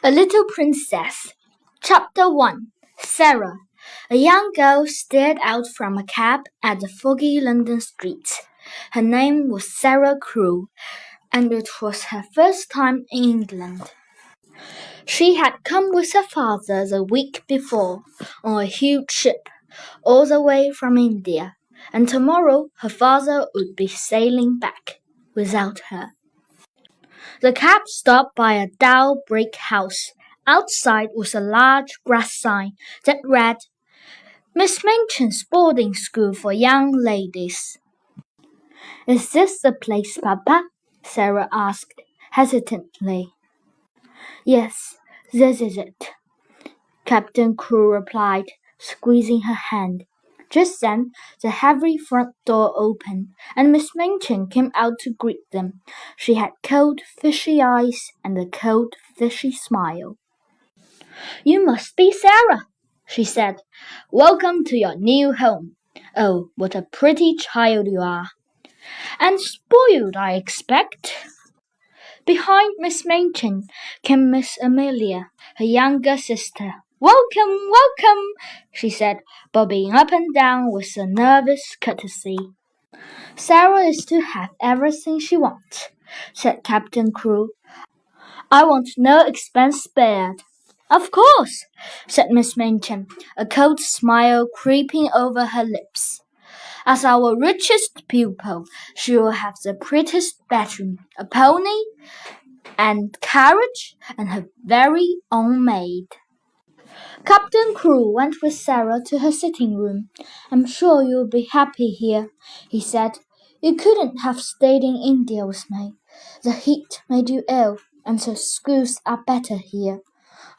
A Little Princess. Chapter 1. Sarah. A young girl stared out from a cab at the foggy London streets. Her name was Sarah Crewe, and it was her first time in England. She had come with her father the week before on a huge ship, all the way from India, and tomorrow her father would be sailing back without her. The cab stopped by a dull brick house. Outside was a large brass sign that read, Miss Minchin's boarding school for young ladies. Is this the place, Papa? Sarah asked hesitantly. Yes, this is it, Captain Crewe replied, squeezing her hand. Just then, the heavy front door opened, and Miss Minchin came out to greet them. She had cold, fishy eyes and a cold, fishy smile. You must be Sarah, she said. Welcome to your new home. Oh, what a pretty child you are. And spoiled, I expect. Behind Miss Minchin came Miss Amelia, her younger sister. Welcome, welcome, she said, bobbing up and down with a nervous courtesy. Sarah is to have everything she wants, said Captain Crewe. I want no expense spared. Of course, said Miss Minchin, a cold smile creeping over her lips. As our richest pupil, she will have the prettiest bedroom, a pony and carriage, and her very own maid. Captain Crewe went with Sarah to her sitting room. I'm sure you'll be happy here, he said. You couldn't have stayed in India with me. The heat made you ill, and the schools are better here.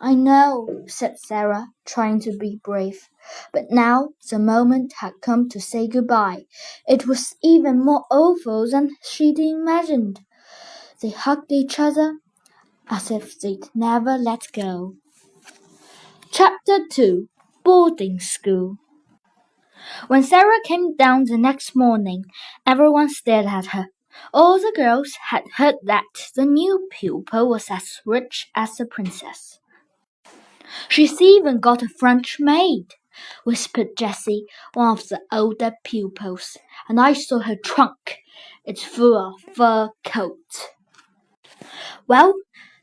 I know, said Sarah, trying to be brave. But now the moment had come to say goodbye. It was even more awful than she'd imagined. They hugged each other as if they'd never let go. Chapter 2. Boarding School. When Sarah came down the next morning, everyone stared at her. All the girls had heard that the new pupil was as rich as a princess. She's even got a French maid, whispered Jessie, one of the older pupils, and I saw her trunk. It's full of fur coats. Well,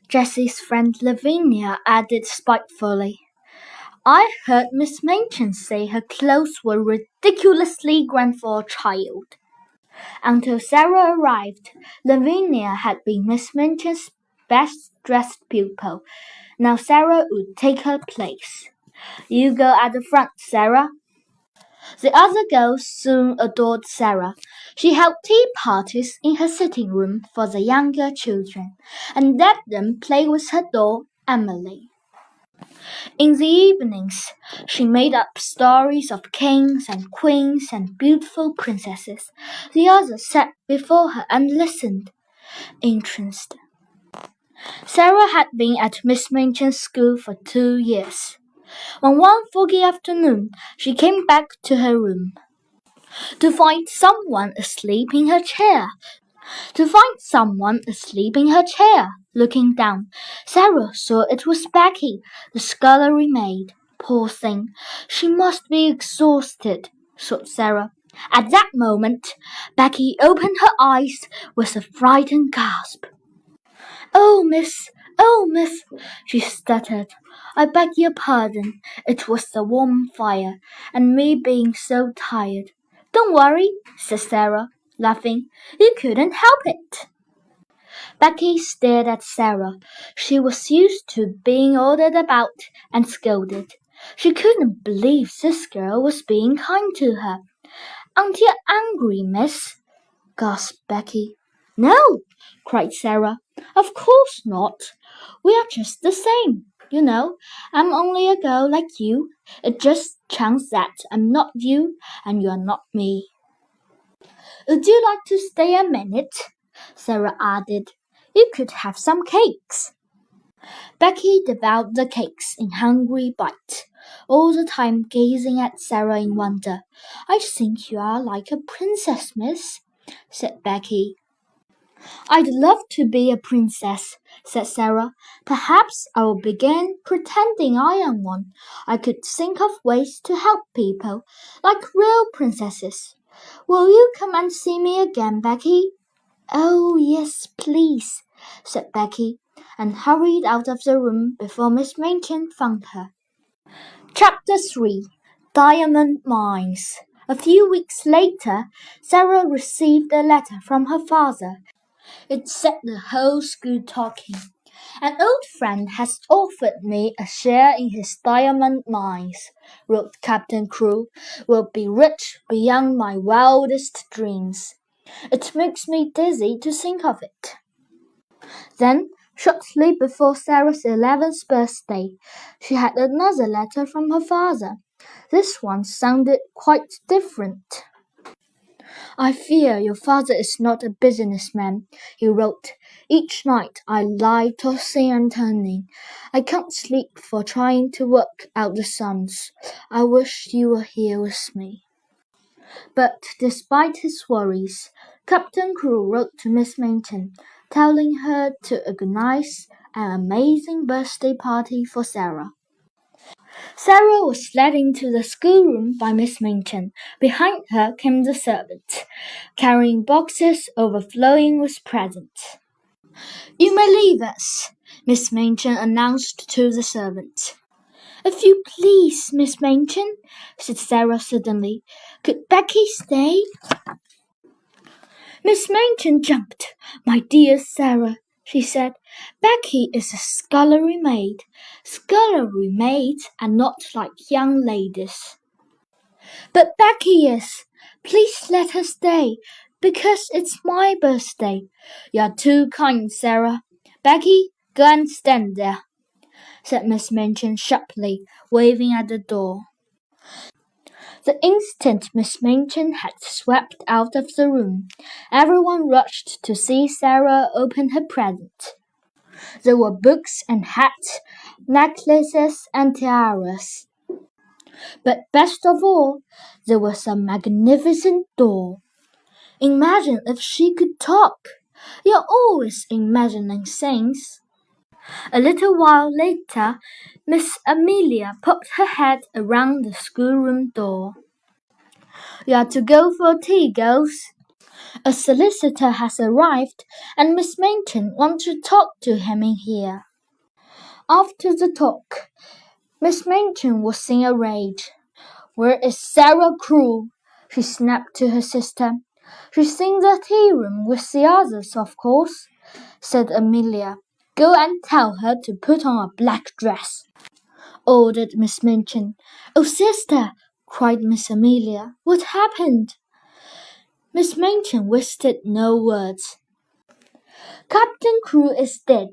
Jessie's friend Lavinia added spitefully, I heard Miss Minchin say her clothes were ridiculously grand for a child. Until Sarah arrived, Lavinia had been Miss Minchin's best-dressed pupil. Now Sarah would take her place. You go at the front, Sarah. The other girls soon adored Sarah. She held tea parties in her sitting room for the younger children, and let them play with her doll, Emily. In the evenings, she made up stories of kings and queens and beautiful princesses. The others sat before her and listened, interested. Sarah had been at Miss Minchin's school for 2 years. On one foggy afternoon, she came back to her room to find someone asleep in her chair. Looking down, Sarah saw it was Becky, the scullery maid. Poor thing, she must be exhausted, thought Sarah. At that moment, Becky opened her eyes with a frightened gasp. Oh, miss, she stuttered. I beg your pardon. It was the warm fire, and me being so tired. Don't worry, said Sarah, laughing. You couldn't help it. Becky stared at Sarah. She was used to being ordered about and scolded. She couldn't believe this girl was being kind to her. Aren't you angry, miss? Gasped Becky. No, cried Sarah. Of course not. We are just the same. You know, I'm only a girl like you. It just chanced that I'm not you and you're not me. Would you like to stay a minute? Sarah added. You could have some cakes. Becky devoured the cakes in hungry bites, all the time gazing at Sarah in wonder. I think you are like a princess, miss, said Becky. I'd love to be a princess, said Sarah. Perhaps I will begin pretending I am one. I could think of ways to help people, like real princesses. Will you come and see me again, Becky? Oh, yes, please, said Becky, and hurried out of the room before Miss Minchin found her. Chapter 3 Diamond Mines. A few weeks later, Sarah received a letter from her father. It set the whole school talking. An old friend has offered me a share in his diamond mines, wrote Captain Crew. Will be rich beyond my wildest dreams. It makes me dizzy to think of it. Then, shortly before Sarah's 11th birthday, she had another letter from her father. This one sounded quite different. I fear your father is not a businessman, he wrote. Each night I lie tossing and turning. I can't sleep for trying to work out the sums. I wish you were here with me. But despite his worries, Captain Crew wrote to Miss Minchin, telling her to organize an amazing birthday party for Sarah. Sarah was led into the schoolroom by Miss Minchin. Behind her came the servant, carrying boxes overflowing with presents. You may leave us, Miss Minchin announced to the servant. If you please, Miss Minchin, said Sarah suddenly, could Becky stay? Miss Minchin jumped. My dear Sarah, she said, Becky is a scullery maid. Scullery maids are not like young ladies. But Becky is. Please let her stay, because it's my birthday. You're too kind, Sarah. Becky, go and stand there, said Miss Minchin sharply, waving at the door. The instant Miss Minchin had swept out of the room, everyone rushed to see Sarah open her present. There were books and hats, necklaces and tiaras. But best of all, there was a magnificent doll. Imagine if she could talk. You're always imagining things. A little while later, Miss Amelia popped her head around the schoolroom door. You are to go for tea, girls. A solicitor has arrived, and Miss Minchin wants to talk to him in here. After the talk, Miss Minchin was in a rage. Where is Sarah Crew? She snapped to her sister. She's in the tea room with the others, of course, said Amelia. Go and tell her to put on a black dress, ordered Miss Minchin. Oh, sister, cried Miss Amelia. What happened? Miss Minchin wasted no words. Captain Crew is dead.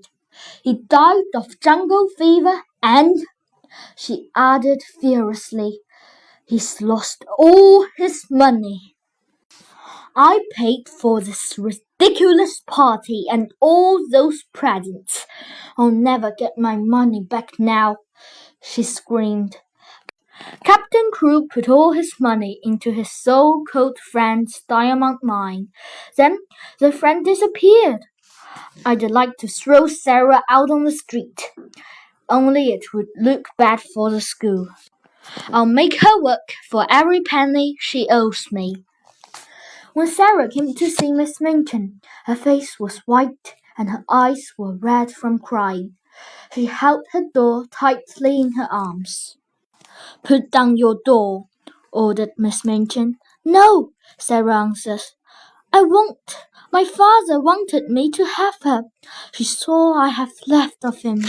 He died of jungle fever and, she added furiously, he's lost all his money. I paid for this ridiculous party and all those presents. I'll never get my money back now, she screamed. Captain Crew put all his money into his so-called friend's diamond mine. Then the friend disappeared. I'd like to throw Sarah out on the street. Only it would look bad for the school. I'll make her work for every penny she owes me. When Sarah came to see Miss Minchin, her face was white and her eyes were red from crying. She held her doll tightly in her arms. Put down your doll, ordered Miss Minchin. No, Sarah answered. I won't. My father wanted me to have her. She's all I have left of him.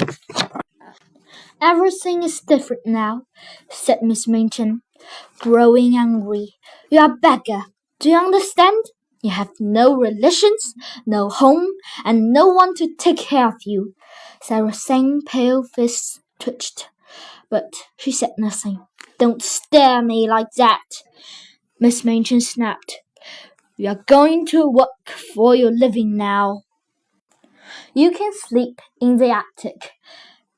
Everything is different now, said Miss Minchin, growing angry. You are a beggar. Do you understand? You have no relations, no home, and no one to take care of you. Sarah's thin, pale fists twitched, but she said nothing. Don't stare at me like that, Miss Minchin snapped. You are going to work for your living now. You can sleep in the attic,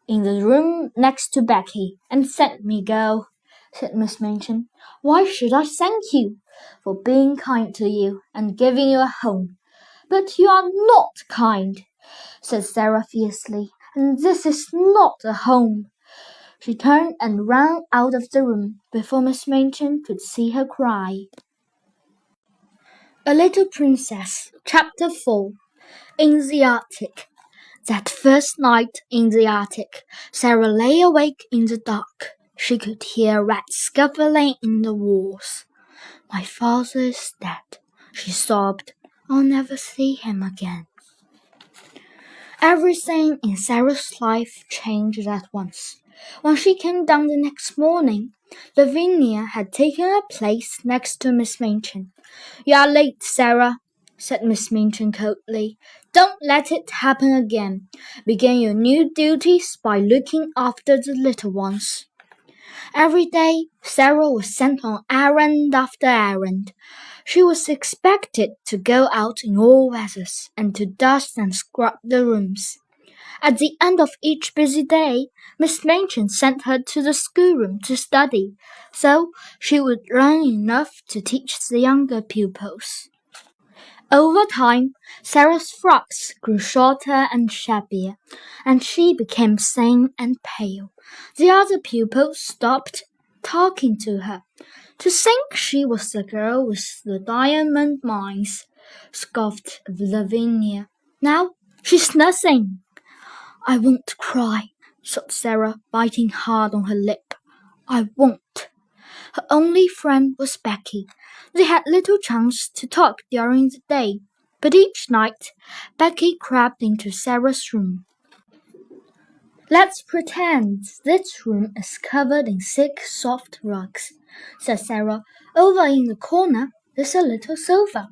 in the room next to Becky, and thank me, girl, said Miss Minchin. Why should I thank you? For being kind to you and giving you a home. "But you are not kind," said Sarah fiercely, "and this is not a home." She turned and ran out of the room before Miss Minchin could see her cry. A Little Princess, Chapter 4. In the Arctic. That first night in the Arctic, Sarah lay awake in the dark. She could hear rats scuffling in the walls. "My father is dead," she sobbed. "I'll never see him again." Everything in Sarah's life changed at once. When she came down the next morning, Lavinia had taken a place next to Miss Minchin. "You are late, Sarah," said Miss Minchin coldly. "Don't let it happen again. Begin your new duties by looking after the little ones." Every day, Sarah was sent on errand after errand. She was expected to go out in all weathers and to dust and scrub the rooms. At the end of each busy day, Miss Minchin sent her to the schoolroom to study, so she would learn enough to teach the younger pupils. Over time, Sarah's frocks grew shorter and shabbier, and she became thin and pale. The other pupils stopped talking to her. "To think she was the girl with the diamond mines," scoffed Lavinia. "Now she's nothing." "I won't cry," sobbed Sarah, biting hard on her lip. "I won't." Her only friend was Becky. They had little chance to talk during the day, but each night Becky crept into Sarah's room. "Let's pretend this room is covered in thick, soft rugs," said Sarah. "Over in the corner is a little sofa,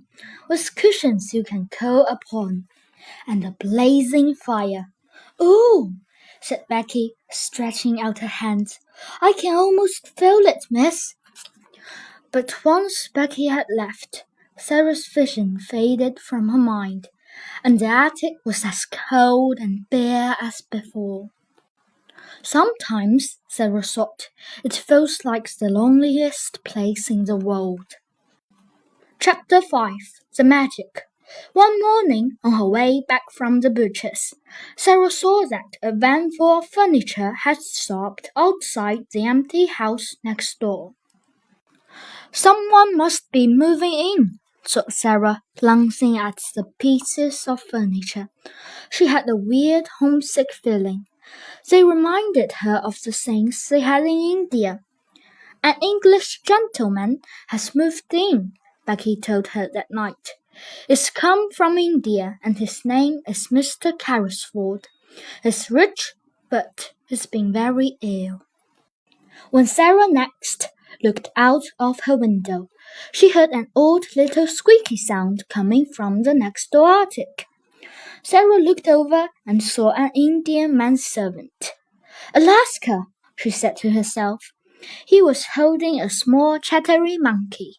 with cushions you can curl upon, and a blazing fire." "Ooh!" said Becky, stretching out her hands. "I can almost feel it, miss." But once Becky had left, Sarah's vision faded from her mind, and the attic was as cold and bare as before. "Sometimes," Sarah thought, "it feels like the loneliest place in the world." Chapter 5. The Magic. One morning, on her way back from the butcher's, Sarah saw that a van full of furniture had stopped outside the empty house next door. "Someone must be moving in," thought Sarah, glancing at the pieces of furniture. She had a weird homesick feeling. They reminded her of the things they had in India. "An English gentleman has moved in," Becky told her that night. "He's come from India, and his name is Mr. Carrisford. He's rich, but he's been very ill." When Sarah next looked out of her window, she heard an odd little squeaky sound coming from the next door attic. Sarah looked over and saw an Indian manservant. "Alaska," she said to herself. He was holding a small chattery monkey.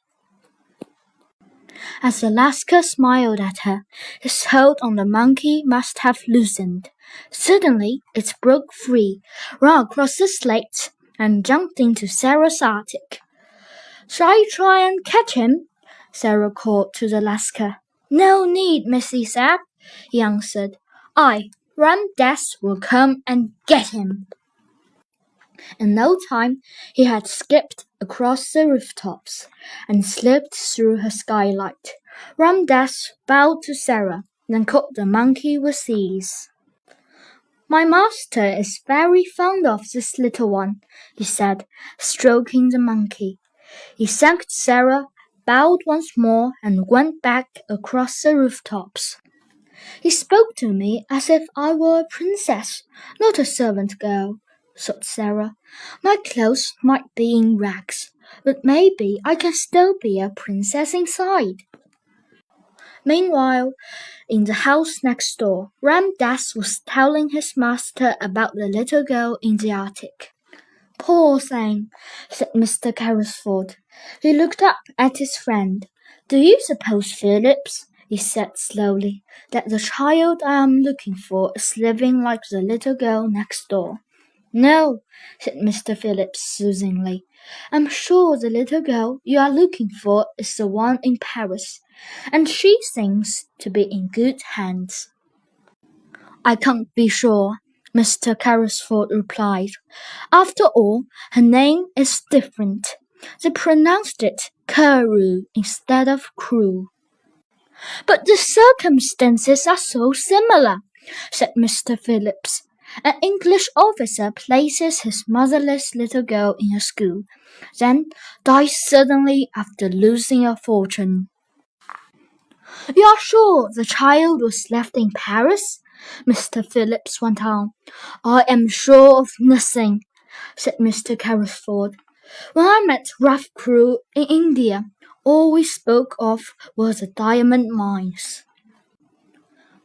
As Alaska smiled at her, his hold on the monkey must have loosened. Suddenly it broke free, ran across the slate, and jumped into Sarah's attic. "Shall I try and catch him?" Sarah called to the Lascar. "No need, Mrs. Sapp," he answered. "Ram Dass will come and get him." In no time he had skipped across the rooftops and slipped through her skylight. Ram Dass bowed to Sarah, then caught the monkey with ease. "My master is very fond of this little one," he said, stroking the monkey. He thanked Sarah, bowed once more, and went back across the rooftops. "He spoke to me as if I were a princess, not a servant girl," thought Sarah. "My clothes might be in rags, but maybe I can still be a princess inside." Meanwhile, in the house next door, Ram Dass was telling his master about the little girl in the attic. "Poor thing," said Mr. Carrisford. He looked up at his friend. "Do you suppose, Phillips," he said slowly, "that the child I am looking for is living like the little girl next door?" No, said Mr. Phillips soothingly. I'm sure the little girl you are looking for is the one in Paris, and she seems to be in good hands. I can't be sure, Mr. Carrisford replied. After all, her name is different. They pronounced it Carew instead of Crew. But the circumstances are so similar, said Mr. Phillips. An English officer places his motherless little girl in a school, then dies suddenly after losing a fortune. You are sure the child was left in Paris? Mr. Phillips went on. I am sure of nothing, said Mr. Carrisford. When I met Rough Crew in India, all we spoke of were the diamond mines.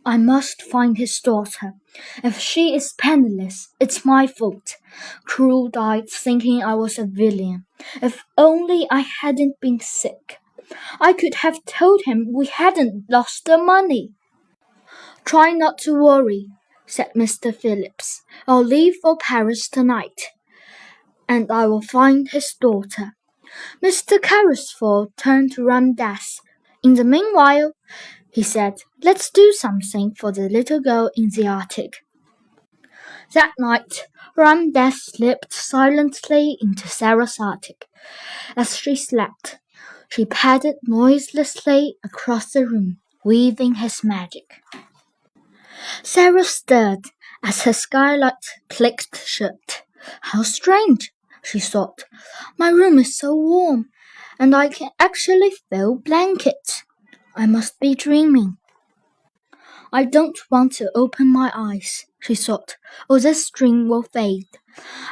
I must find his daughter. If she is penniless, it's my fault. Crew died thinking I was a villain. If only I hadn't been sick. I could have told him we hadn't lost the money. Try not to worry, said Mr. Phillips. I'll leave for Paris tonight, and I will find his daughter. Mr. Carrisford turned to Ramdas. In the meanwhile, he said, let's do something for the little girl in the Arctic. That night, Ramdas slipped silently into Sarah's attic. As she slept, she padded noiselessly across the room, weaving his magic. Sarah stirred as her skylight clicked shut. How strange, she thought. My room is so warm, and I can actually feel blankets. I must be dreaming. I don't want to open my eyes, she thought, or this dream will fade.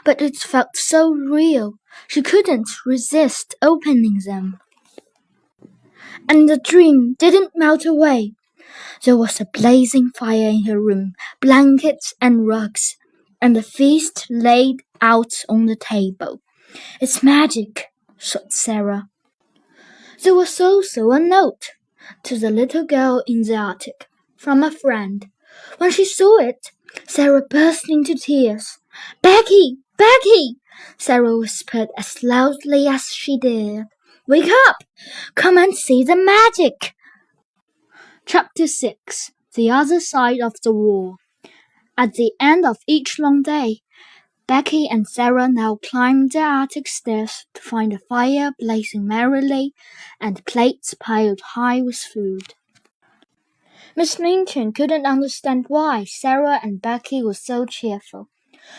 But it felt so real, she couldn't resist opening them. And the dream didn't melt away. There was a blazing fire in her room, blankets and rugs, and the feast laid out on the table. It's magic, thought Sarah. There was also a note to the little girl in the attic from a friend. When she saw it, Sarah burst into tears. Becky! Becky! Sarah whispered as loudly as she dared. Wake up! Come and see the magic! Chapter 6. The Other Side of the Wall. At the end of each long day, Becky and Sarah now climbed the attic stairs to find a fire blazing merrily and plates piled high with food. Miss Minturn couldn't understand why Sarah and Becky were so cheerful.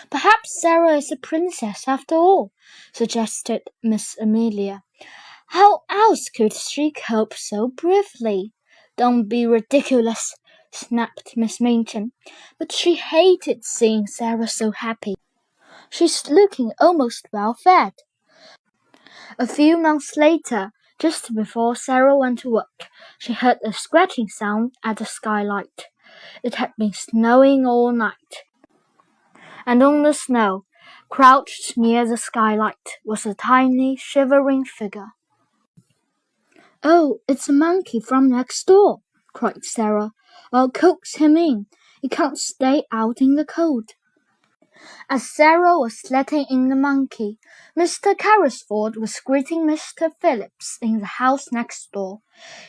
Perhaps Sarah is a princess after all, suggested Miss Amelia. How else could she cope so bravely? Don't be ridiculous, snapped Miss Minturn, but she hated seeing Sarah so happy. She's looking almost well fed. A few months later, just before Sarah went to work, she heard a scratching sound at the skylight. It had been snowing all night, and on the snow, crouched near the skylight, was a tiny, shivering figure. Oh, it's a monkey from next door, cried Sarah. I'll coax him in. He can't stay out in the cold. As Sarah was letting in the monkey, Mr. Carrisford was greeting Mr. Phillips in the house next door.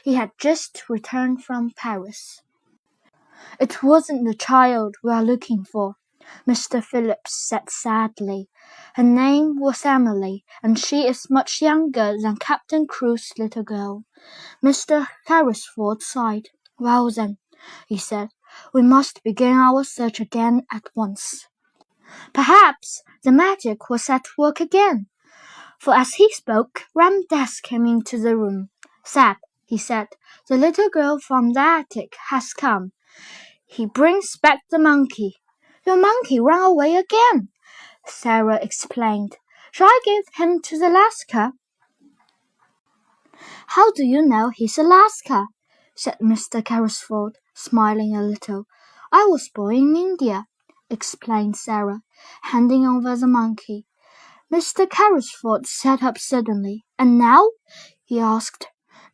He had just returned from Paris. It wasn't the child we are looking for, Mr. Phillips said sadly. Her name was Emily, and she is much younger than Captain Crew's little girl. Mr. Carrisford sighed. Well then, he said, we must begin our search again at once. Perhaps the magic was at work again, for as he spoke, Ramdas came into the room. Sab, he said, the little girl from the attic has come. He brings back the monkey. Your monkey ran away again, Sarah explained. Shall I give him to the Lascar? How do you know he's a Lascar? Said Mr. Carrisford, smiling a little. I was born in India, explained Sarah, handing over the monkey. Mr. Carrisford sat up suddenly. And now? He asked.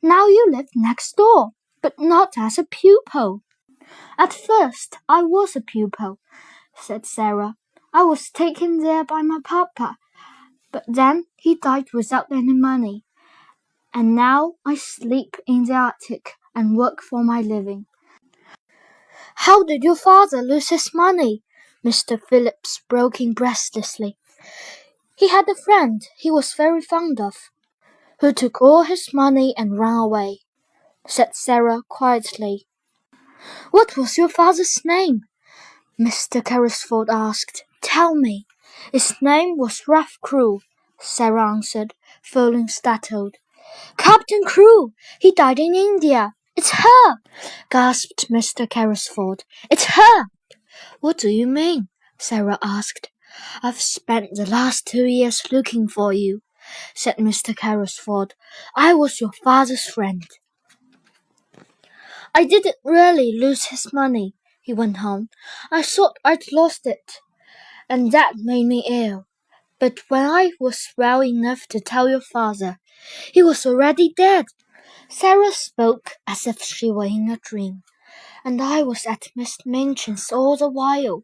Now you live next door, but not as a pupil. At first I was a pupil, said Sarah. I was taken there by my papa, but then he died without any money, and now I sleep in the attic and work for my living." "How did your father lose his money?" Mr. Phillips broke in breathlessly. "He had a friend he was very fond of, who took all his money and ran away," said Sarah quietly. "What was your father's name?" Mr. Carrisford asked. "Tell me." "His name was Ralph Crewe," Sarah answered, feeling startled. "Captain Crewe! He died in India." "It's her!" gasped Mr. Carrisford. "It's her!" "What do you mean?" Sarah asked. "I've spent the last 2 years looking for you," said Mr. Carrisford. "I was your father's friend." "I didn't really lose his money," he went on. "I thought I'd lost it, and that made me ill. But when I was well enough to tell your father, he was already dead." Sarah spoke as if she were in a dream. "And I was at Miss Minchin's all the while,"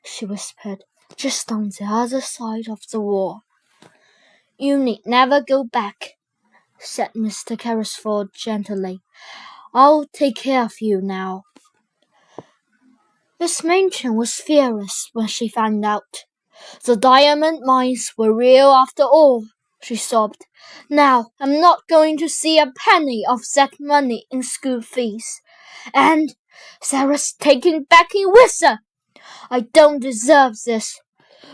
she whispered, "just on the other side of the wall." "You need never go back," said Mr. Carrisford gently. "I'll take care of you now." Miss Minchin was furious when she found out. "The diamond mines were real after all," she sobbed. "Now I'm not going to see a penny of that money in school fees. And Sarah's taken Becky with her. I don't deserve this.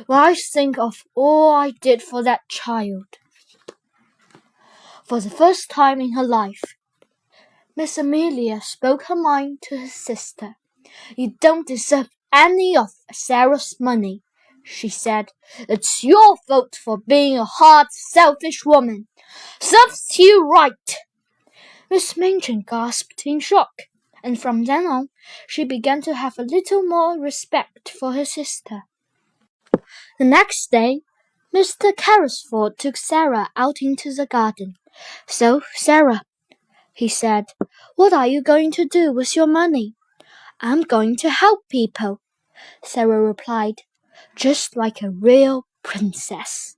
When I think of all I did for that child." For the first time in her life, Miss Amelia spoke her mind to her sister. "You don't deserve any of Sarah's money," she said. "It's your fault for being a hard, selfish woman. Serves you right." Miss Minchin gasped in shock, and from then on she began to have a little more respect for her sister. The next day, Mr. Carrisford took Sarah out into the garden. "So, Sarah," he said, "what are you going to do with your money?" "I'm going to help people," Sarah replied, "just like a real princess."